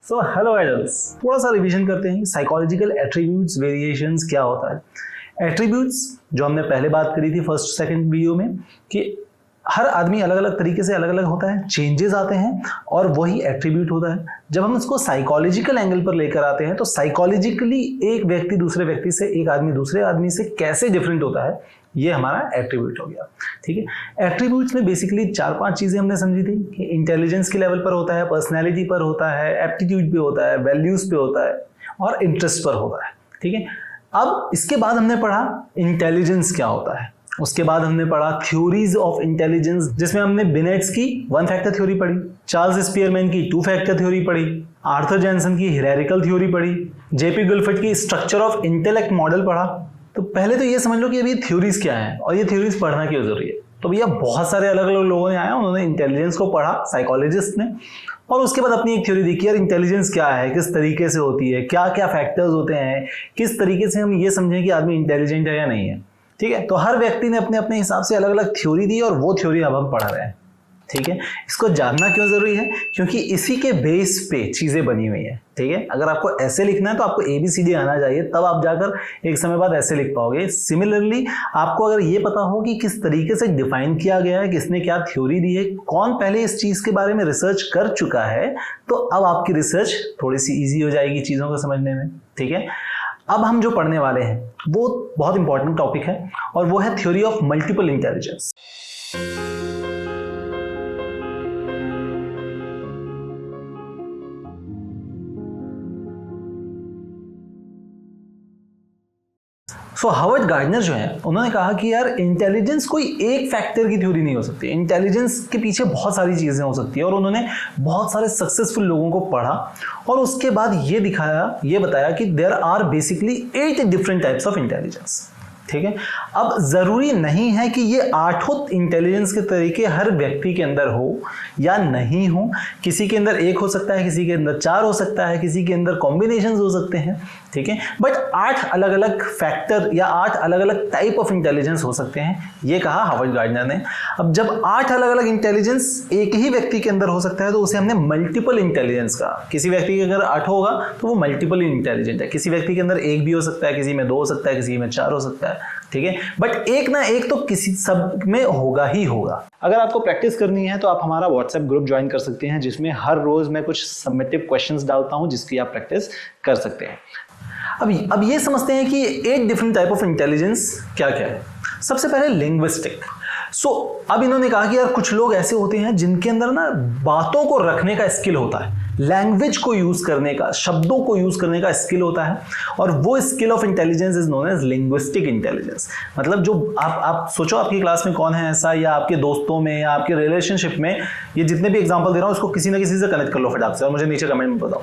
So hello idols, थोड़ा सा revision करते हैं साइकोलॉजिकल एट्रीब्यूट्स वेरिएशंस क्या होता है। एट्रीब्यूट्स जो हमने पहले बात करी थी फर्स्ट सेकंड वीडियो में कि हर आदमी अलग अलग तरीके से अलग अलग होता है, चेंजेस आते हैं और वही एट्रीब्यूट होता है। जब हम इसको साइकोलॉजिकल एंगल पर लेकर आते हैं तो साइकोलॉजिकली एक व्यक्ति दूसरे व्यक्ति से, एक आदमी दूसरे आदमी से कैसे डिफरेंट होता है, ये हमारा एट्रीब्यूट हो गया। ठीक है, एट्रीब्यूट्स में बेसिकली 4-5 चीजें हमने समझी थी कि इंटेलिजेंस के लेवल पर होता है, पर्सनैलिटी पर होता है, एप्टीट्यूड पे होता है, वैल्यूज पे होता है और इंटरेस्ट पर होता है। ठीक है, अब इसके बाद हमने पढ़ा इंटेलिजेंस क्या होता है, उसके बाद हमने पढ़ा थ्योरीज ऑफ इंटेलिजेंस, जिसमें हमने बिनेट्स की 1 फैक्टर थ्योरी पढ़ी, चार्ल्स स्पीयरमैन की 2 फैक्टर थ्योरी पढ़ी, आर्थर जैनसन की हियरार्किकल थ्योरी पढ़ी, जेपी गुल्फर्ड की स्ट्रक्चर ऑफ इंटेलेक्ट मॉडल पढ़ा। तो पहले तो ये समझ लो कि अभी थ्योरीज क्या है और ये थ्योरीज पढ़ना क्यों जरूरी है। तो भैया बहुत सारे अलग अलग लोगों ने आया, उन्होंने इंटेलिजेंस को पढ़ा, साइकोलॉजिस्ट ने, और उसके बाद अपनी एक थ्योरी देखी यार इंटेलिजेंस क्या है, किस तरीके से होती है, क्या क्या फैक्टर्स होते हैं, किस तरीके से हम ये समझें कि आदमी इंटेलिजेंट है या नहीं है। ठीक है, तो हर व्यक्ति ने अपने अपने हिसाब से अलग अलग थ्योरी दी और वो थ्योरी अब हम पढ़ रहे हैं। ठीक है, इसको जानना क्यों जरूरी है, क्योंकि इसी के बेस पे चीजें बनी हुई है। ठीक है, अगर आपको ऐसे लिखना है तो आपको ABCD आना चाहिए, तब आप जाकर एक समय बाद ऐसे लिख पाओगे। सिमिलरली आपको अगर ये पता हो कि किस तरीके से डिफाइन किया गया है, किसने क्या थ्योरी दी है, कौन पहले इस चीज के बारे में रिसर्च कर चुका है, तो अब आपकी रिसर्च थोड़ी सी ईजी हो जाएगी चीजों को समझने में। ठीक है, अब हम जो पढ़ने वाले हैं वो बहुत इंपॉर्टेंट टॉपिक है और वो है theory of multiple intelligence. So Harvard gardener जो है, उन्होंने कहा कि यार इंटेलिजेंस कोई एक फैक्टर की थ्योरी नहीं हो सकती, इंटेलिजेंस के पीछे बहुत सारी चीजें हो सकती है। और उन्होंने बहुत सारे सक्सेसफुल लोगों को पढ़ा और उसके बाद ये बताया कि there are basically 8 different types of intelligence. ठीक है, अब जरूरी नहीं है कि ये 8 इंटेलिजेंस के तरीके हर व्यक्ति के अंदर हो या नहीं हो। किसी के अंदर 1 हो सकता है, किसी के अंदर 4 हो सकता है, किसी के अंदर कॉम्बिनेशंस हो सकते हैं। ठीक है, बट 8 अलग अलग फैक्टर या 8 अलग अलग टाइप ऑफ इंटेलिजेंस हो सकते हैं, ये कहा हार्वर्ड गार्डनर ने। अब जब 8 अलग अलग इंटेलिजेंस एक ही व्यक्ति के अंदर हो सकता है तो उसे हमने मल्टीपल इंटेलिजेंस कहा। किसी व्यक्ति के अगर 8 होगा तो वो मल्टीपल इंटेलिजेंट है। किसी व्यक्ति के अंदर 1 भी हो सकता है, किसी में 2 हो सकता है, किसी में 4 हो सकता है। ठीक है, बट एक ना एक तो किसी सब में होगा ही होगा। अगर आपको प्रैक्टिस करनी है तो आप हमारा व्हाट्सएप ग्रुप ज्वाइन कर सकते हैं, जिसमें हर रोज मैं कुछ सबमिटिव क्वेश्चंस डालता हूं जिसकी आप प्रैक्टिस कर सकते हैं। अब ये समझते हैं कि 8 डिफरेंट टाइप ऑफ इंटेलिजेंस क्या क्या है। सबसे पहले लिंग्विस्टिक। अब इन्होंने कहा कि यार कुछ लोग ऐसे होते हैं जिनके अंदर ना बातों को रखने का स्किल होता है, लैंग्वेज को यूज करने का, शब्दों को यूज करने का स्किल होता है, और वो skill of intelligence is known as linguistic intelligence. मतलब जो आप सोचो आपकी क्लास में कौन है ऐसा, या आपके दोस्तों में या आपके रिलेशनशिप में, ये जितने भी एग्जांपल दे रहा हूं उसको किसी ना किसी से कनेक्ट कर लो फटाक से और मुझे नीचे कमेंट में बताओ।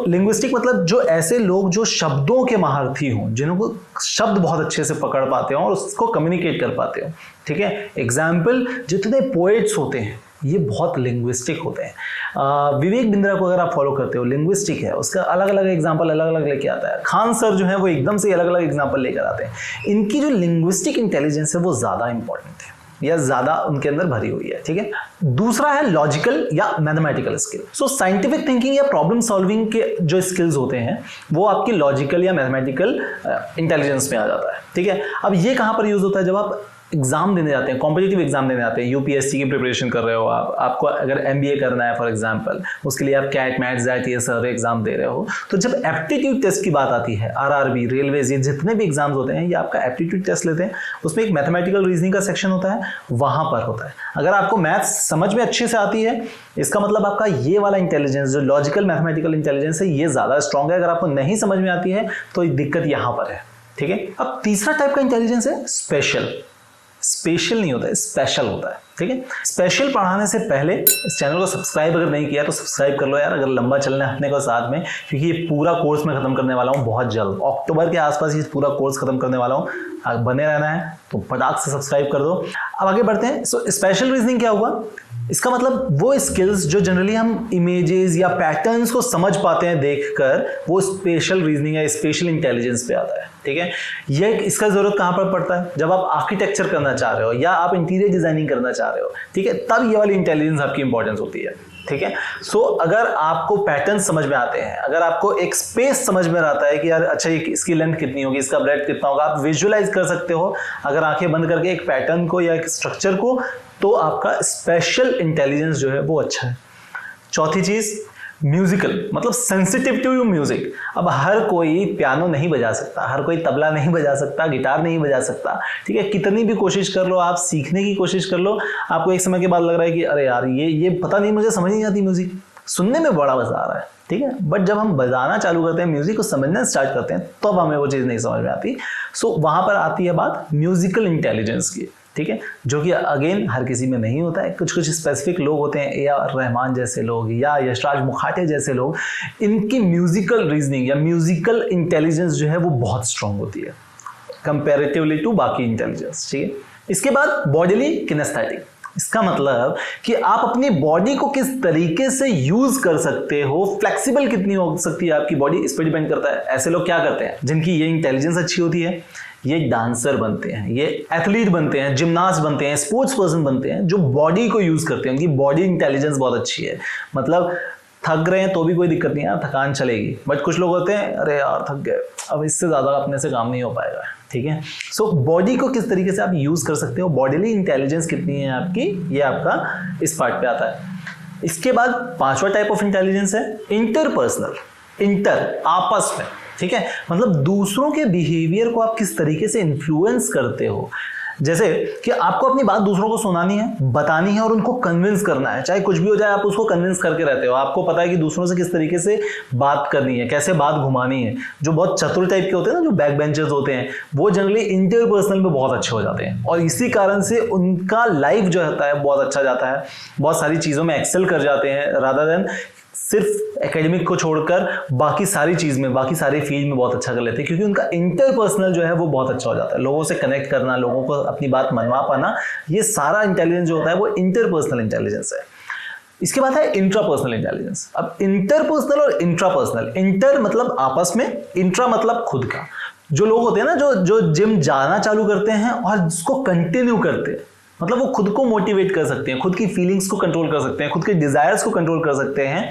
लिंग्विस्टिक मतलब जो ऐसे लोग जो शब्दों के महारथी हों, जिनको शब्द बहुत अच्छे से पकड़ पाते हो और उसको कम्युनिकेट कर पाते हो। ठीक है, एग्जाम्पल जितने पोएट्स होते हैं ये बहुत लिंग्विस्टिक होते हैं। विवेक बिंद्रा को अगर आप फॉलो करते हो, लिंग्विस्टिक है, उसका अलग अलग एग्जाम्पल अलग अलग लेके आता है। खान सर जो है वो एकदम से अलग अलग एग्जाम्पल लेकर आते हैं। इनकी जो लिंग्विस्टिक इंटेलिजेंस है वो ज्यादा इंपॉर्टेंट है या ज्यादा उनके अंदर भरी हुई है। ठीक है, दूसरा है लॉजिकल या मैथमेटिकल स्किल। साइंटिफिक थिंकिंग या प्रॉब्लम सॉल्विंग के जो स्किल्स होते हैं वो आपकी लॉजिकल या मैथमेटिकल इंटेलिजेंस में आ जाता है। ठीक है, अब ये कहां पर यूज होता है, जब आप एग्जाम देने जाते हैं, कॉम्पिटिटिव एग्जाम देने जाते हैं, यूपीएससी की प्रिपरेशन कर रहे हो आपको अगर एमबीए करना है फॉर एग्जांपल, उसके लिए आप कैट मैथ्स जैट ये सारे एग्जाम दे रहे हो, तो जब एप्टीट्यूड टेस्ट की बात आती है, आरआरबी, रेलवेज, ये जितने भी एग्जाम्स होते हैं ये आपका एप्टीट्यूड टेस्ट लेते हैं, उसमें एक मैथमेटिकल रीजनिंग का सेक्शन होता है, वहां पर होता है। अगर आपको मैथ्स समझ में अच्छे से आती है, इसका मतलब आपका ये वाला इंटेलिजेंस जो लॉजिकल मैथमेटिकल इंटेलिजेंस है ये ज्यादा स्ट्रॉन्ग है। अगर आपको नहीं समझ में आती है तो दिक्कत यहां पर है। ठीक है, अब तीसरा टाइप का इंटेलिजेंस है स्पेशल। स्पेशल नहीं होता है, स्पेशल होता है। ठीक है, स्पेशल पढ़ाने से पहले इस चैनल को सब्सक्राइब अगर नहीं किया तो सब्सक्राइब कर लो यार, अगर लंबा चलना है अपने को साथ में, क्योंकि ये पूरा कोर्स मैं खत्म करने वाला हूँ बहुत जल्द, अक्टूबर के आसपास ये पूरा कोर्स खत्म करने वाला हूँ। बने रहना है तो फटाक से सब्सक्राइब कर दो। अब आगे बढ़ते हैं। स्पेशल रीजनिंग क्या हुआ, इसका मतलब वो स्किल्स जो जनरली हम इमेजेस या पैटर्न्स को समझ पाते हैं देखकर, वो स्पेशल रीजनिंग या स्पेशल इंटेलिजेंस पे आता है। ठीक है, ये इसका जरूरत कहां पर पड़ता है, जब आप आर्किटेक्चर करना चाह रहे हो या आप इंटीरियर डिजाइनिंग करना चाह रहे हो। ठीक है, तब ये वाली इंटेलिजेंस आपकी इंपॉर्टेंस होती है। ठीक है। सो अगर आपको पैटर्न समझ में आते हैं, अगर आपको एक स्पेस समझ में आता है कि यार अच्छा इसकी लेंथ कितनी होगी, इसका ब्रेड्थ कितना होगा, आप विजुअलाइज कर सकते हो अगर आंखें बंद करके एक पैटर्न को या एक स्ट्रक्चर को, तो आपका स्पेशल इंटेलिजेंस जो है वो अच्छा है। चौथी चीज, म्यूजिकल, मतलब सेंसिटिव टू म्यूजिक। अब हर कोई पियानो नहीं बजा सकता, हर कोई तबला नहीं बजा सकता, गिटार नहीं बजा सकता, ठीक है। कितनी भी कोशिश कर लो, आप सीखने की कोशिश कर लो, आपको एक समय के बाद लग रहा है कि अरे यार ये पता नहीं, मुझे समझ नहीं आती म्यूजिक, सुनने में बड़ा मजा आ रहा है, ठीक है, बट जब हम बजाना चालू करते हैं, म्यूजिक को समझना स्टार्ट करते हैं, तब हमें वो चीज़ नहीं समझ में आती। सो वहां पर आती है बात म्यूजिकल इंटेलिजेंस की, ठीक है, जो कि अगेन हर किसी में नहीं होता है। कुछ कुछ स्पेसिफिक लोग होते हैं, ए.आर. रहमान जैसे लोग या यशराज मुखाटे जैसे लोग, इनकी म्यूजिकल रीजनिंग या म्यूजिकल इंटेलिजेंस जो है वो बहुत स्ट्रांग होती है कंपैरेटिवली टू बाकी इंटेलिजेंस, ठीक है। इसके बाद बॉडीली किनेस्थेटिक, इसका मतलब कि आप अपनी बॉडी को किस तरीके से यूज कर सकते हो, फ्लेक्सिबल कितनी हो सकती है आपकी बॉडी, इस पर डिपेंड करता है। ऐसे लोग क्या करते हैं जिनकी ये इंटेलिजेंस अच्छी होती है, ये डांसर बनते हैं, ये एथलीट बनते हैं, जिम्नास्ट बनते हैं, स्पोर्ट्स पर्सन बनते हैं, जो बॉडी को यूज करते हैं, उनकी बॉडी इंटेलिजेंस बहुत अच्छी है। मतलब थक रहे हैं तो भी कोई दिक्कत नहीं है, थकान चलेगी। बट कुछ लोग होते हैं अरे यार थक गए, अब इससे ज्यादा अपने से काम नहीं हो पाएगा, ठीक है। सो बॉडी को किस तरीके से आप यूज कर सकते हो, बॉडीली इंटेलिजेंस कितनी है आपकी, ये आपका इस पार्ट पे आता है। इसके बाद पांचवा टाइप ऑफ इंटेलिजेंस है इंटरपर्सनल, इंटर आपस में, ठीक है, मतलब दूसरों के बिहेवियर को आप किस तरीके से इन्फ्लुएंस करते हो। जैसे कि आपको अपनी बात दूसरों को सुनानी है, बतानी है और उनको कन्विंस करना है, चाहे कुछ भी हो जाए आप उसको कन्विंस करके रहते हो। आपको पता है कि दूसरों से किस तरीके से बात करनी है, कैसे बात घुमानी है। जो बहुत चतुर टाइप के होते हैं ना, जो बैक बेंचर्स होते हैं, वो जनरली इंटरपर्सनल में बहुत अच्छे हो जाते हैं और इसी कारण से उनका लाइफ जो होता है बहुत अच्छा जाता है, बहुत सारी चीज़ों में एक्सेल कर जाते हैं, रादर देन सिर्फ एकेडमिक को छोड़कर बाकी सारी चीज में, बाकी सारी फील्ड में बहुत अच्छा कर लेते हैं, क्योंकि उनका इंटरपर्सनल जो है वो बहुत अच्छा हो जाता है। लोगों से कनेक्ट करना, लोगों को अपनी बात मनवा पाना, ये सारा इंटेलिजेंस जो होता है वो इंटरपर्सनल इंटेलिजेंस है। इसके बाद है इंट्रापर्सनल इंटेलिजेंस। अब इंटरपर्सनल और इंट्रापर्सनल, इंटर मतलब आपस में, इंट्रा मतलब खुद का। जो लोग होते हैं ना, जो जिम जाना चालू करते हैं और जिसको कंटिन्यू करते हैं, मतलब वो खुद को मोटिवेट कर सकते हैं, खुद की फीलिंग्स को कंट्रोल कर सकते हैं, खुद के डिजायर्स को कंट्रोल कर सकते हैं।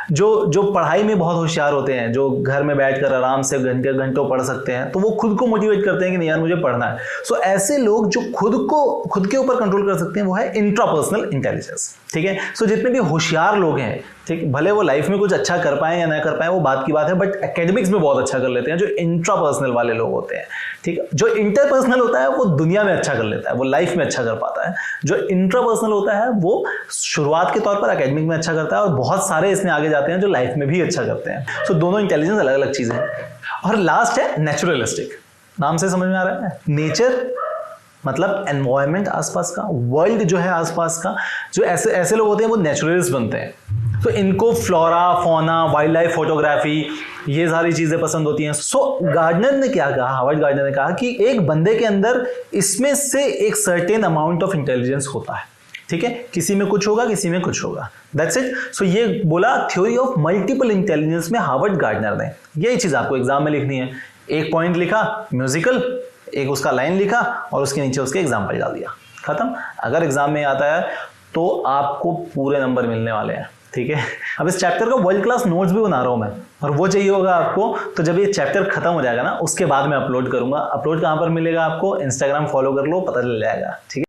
जो पढ़ाई में बहुत होशियार होते हैं, जो घर में बैठकर आराम से घंटे घंटों पढ़ सकते हैं, तो वो खुद को मोटिवेट करते हैं कि नहीं यार मुझे पढ़ना है। सो ऐसे लोग जो खुद के ऊपर कंट्रोल कर सकते हैं, वो है इंट्रापर्सनल इंटेलिजेंस, ठीक है। सो जितने भी होशियार लोग हैं, ठीक, भले वो लाइफ में कुछ अच्छा कर पाए या ना कर पाए वो बात की बात है, बट एकेडमिक्स में बहुत अच्छा कर लेते हैं जो इंट्रापर्सनल वाले लोग होते हैं, ठीक है। जो इंटरपर्सनल होता है वो दुनिया में अच्छा कर लेता है, वो लाइफ में अच्छा कर पाता है। जो इंट्रापर्सनल होता है वो शुरुआत के तौर पर एकेडमिक में अच्छा करता है और बहुत सारे इसमें आगे जाते हैं जो लाइफ में भी अच्छा करते हैं। सो दोनों इंटेलिजेंस अलग अलग चीजें हैं। और लास्ट है नेचुरलिस्टिक, नाम से समझ में आ रहा है, नेचर मतलब एनवायरनमेंट आसपास का, वर्ल्ड जो है आसपास का, जो ऐसे लोग होते हैं वो नेचुरलिस्ट बनते हैं। तो इनको flora, fauna, wild life photography, ये सारी चीजें पसंद होती हैं। सो गार्डनर ने क्या कहा, हार्वर्ड गार्डनर ने कहा कि एक बंदे के अंदर इसमें से एक सर्टेन अमाउंट ऑफ इंटेलिजेंस होता है, ठीक है, किसी में कुछ होगा, किसी में कुछ होगा, दैट्स इट। सो ये बोला थ्योरी ऑफ मल्टीपल इंटेलिजेंस में हार्वर्ड गार्डनर ने। यही चीज आपको एग्जाम में लिखनी है, एक पॉइंट लिखा म्यूजिकल, एक उसका लाइन लिखा और उसके नीचे उसके एग्जाम्पल डाल दिया, खत्म। अगर एग्जाम में आता है तो आपको पूरे नंबर मिलने वाले हैं, ठीक है। अब इस चैप्टर का वर्ल्ड क्लास नोट्स भी बना रहा हूं मैं, और वो चाहिए होगा आपको, तो जब ये चैप्टर खत्म हो जाएगा ना, उसके बाद मैं अपलोड करूंगा। अपलोड कहां पर मिलेगा आपको, इंस्टाग्राम फॉलो कर लो, पता चल जाएगा, ठीक है।